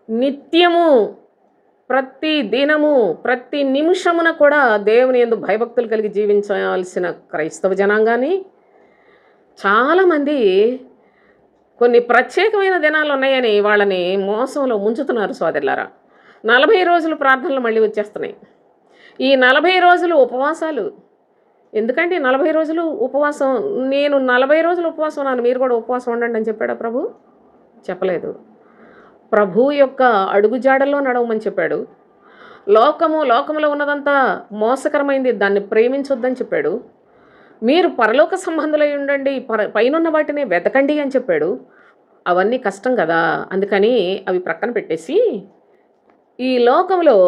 నిత్యము, ప్రతి దినము, ప్రతి నిమిషమున కూడా దేవుని యందు భయభక్తులు కలిగి జీవించాల్సిన క్రైస్తవ జనాంగాన్ని చాలామంది కొన్ని ప్రత్యేకమైన దినాలున్నాయని వాళ్ళని మోసంలో ముంచుతున్నారు సోదరులారా. 40 రోజులు ప్రార్థనలు మళ్ళీ వచ్చేస్తున్నాయి. ఈ 40 రోజులు ఉపవాసాలు ఎందుకండి? 40 రోజులు ఉపవాసం, నేను 40 రోజులు ఉపవాసం ఉన్నాను, మీరు కూడా ఉపవాసం ఉండండి అని చెప్పాడా ప్రభు? చెప్పలేదు. ప్రభు యొక్క అడుగుజాడల్లో నడవమని చెప్పాడు. లోకములో ఉన్నదంతా మోసకరమైంది, దాన్ని ప్రేమించొద్దని చెప్పాడు. మీరు పరలోక సంబంధులై ఉండండి, పైనున్న వాటిని వెతకండి అని చెప్పాడు. అవన్నీ కష్టం కదా, అందుకని అవి ప్రక్కన పెట్టేసి ఈ లోకంలో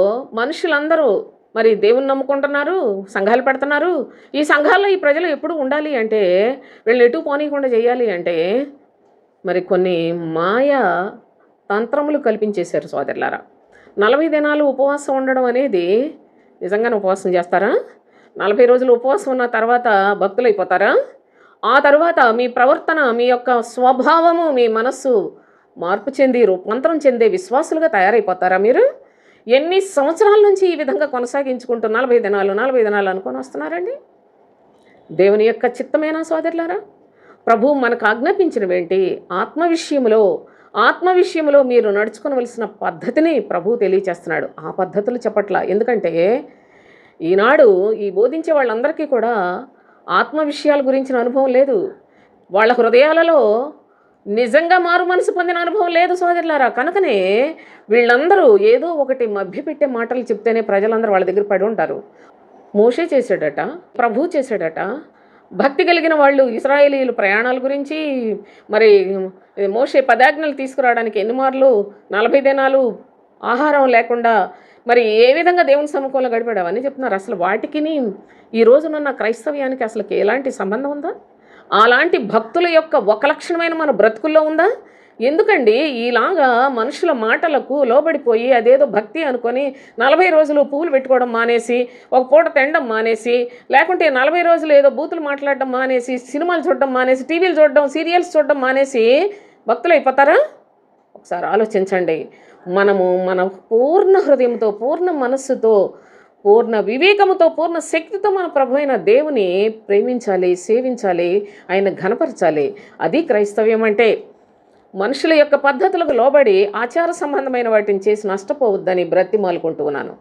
మనుషులందరూ మరి దేవుని నమ్ముకుంటున్నారు, సంఘాలు పెడుతున్నారు. ఈ సంఘాల్లో ఈ ప్రజలు ఎప్పుడు ఉండాలి అంటే, వీళ్ళు ఎటు పోనీయకుండా చేయాలి అంటే మరి కొన్ని మాయా తంత్రములు కల్పించేశారు సోదరులారా. 40 దినాలు ఉపవాసం ఉండడం అనేది నిజంగానే ఉపవాసం చేస్తారా? 40 రోజులు ఉపవాసం ఉన్న తర్వాత భక్తులైపోతారా? ఆ తర్వాత మీ ప్రవర్తన, మీ యొక్క స్వభావము, మీ మనస్సు మార్పు చెంది రూపాంతరం చెందే విశ్వాసులుగా తయారైపోతారా మీరు? ఎన్ని సంవత్సరాల నుంచి ఈ విధంగా కొనసాగించుకుంటూ 40 దినాలు అనుకొని వస్తున్నారండి? దేవుని యొక్క చిత్తమేనా సోదరులారా? ప్రభు మనకు ఆజ్ఞాపించినవేంటి? ఆత్మ విషయంలో మీరు నడుచుకోవలసిన పద్ధతిని ప్రభు తెలియచేస్తున్నాడు. ఆ పద్ధతులు చెప్పట్లా. ఎందుకంటే ఈనాడు ఈ బోధించే వాళ్ళందరికీ కూడా ఆత్మ విషయాల గురించిన అనుభవం లేదు. వాళ్ళ హృదయాలలో నిజంగా మారు మనసు పొందిన అనుభవం లేదు సోదరులారా. కనుకనే వీళ్ళందరూ ఏదో ఒకటి మభ్యపెట్టే మాటలు చెప్తేనే ప్రజలందరూ వాళ్ళ దగ్గర పడి ఉంటారు. మోషే చేశాడట, ప్రభు చేశాడట. భక్తి కలిగిన వాళ్ళు ఇశ్రాయేలీయుల ప్రయాణాల గురించి, మరి మోషే 10 ఆజ్ఞలు తీసుకురావడానికి ఎన్ని మార్లు 40 దినాలు ఆహారం లేకుండా మరి ఏ విధంగా దేవుని సముఖంలో గడిపాడు అవన్నీ చెప్తున్నారు. అసలు వాటికిని ఈ రోజునున్న క్రైస్తవ్యానికి అసలు ఎలాంటి సంబంధం ఉందా? అలాంటి భక్తుల యొక్క ఒక లక్షణమైన మన బ్రతుకుల్లో ఉందా? ఎందుకండి ఇలాగా మనుషుల మాటలకు లోబడిపోయి అదేదో భక్తి అనుకొని 40 రోజులు పువ్వులు పెట్టుకోవడం మానేసి, ఒక పూట తినడం మానేసి, లేకుంటే 40 రోజులు ఏదో బూతులు మాట్లాడడం మానేసి, సినిమాలు చూడడం మానేసి, టీవీలు చూడడం, సీరియల్స్ చూడడం మానేసి భక్తులు అయిపోతారా? ఒకసారి ఆలోచించండి. మనము మన పూర్ణ హృదయంతో, పూర్ణ మనస్సుతో, పూర్ణ వివేకముతో, పూర్ణ శక్తితో మన ప్రభు అయిన దేవుని ప్రేమించాలి, సేవించాలి, ఆయన ఘనపరచాలి. అది క్రైస్తవ్యం అంటే. మనుషుల యొక్క పద్ధతులకు లోబడి ఆచార సంబంధమైన వాటిని చేసి నష్టపోవద్దని బ్రతిమాలుకుంటూ ఉన్నాను.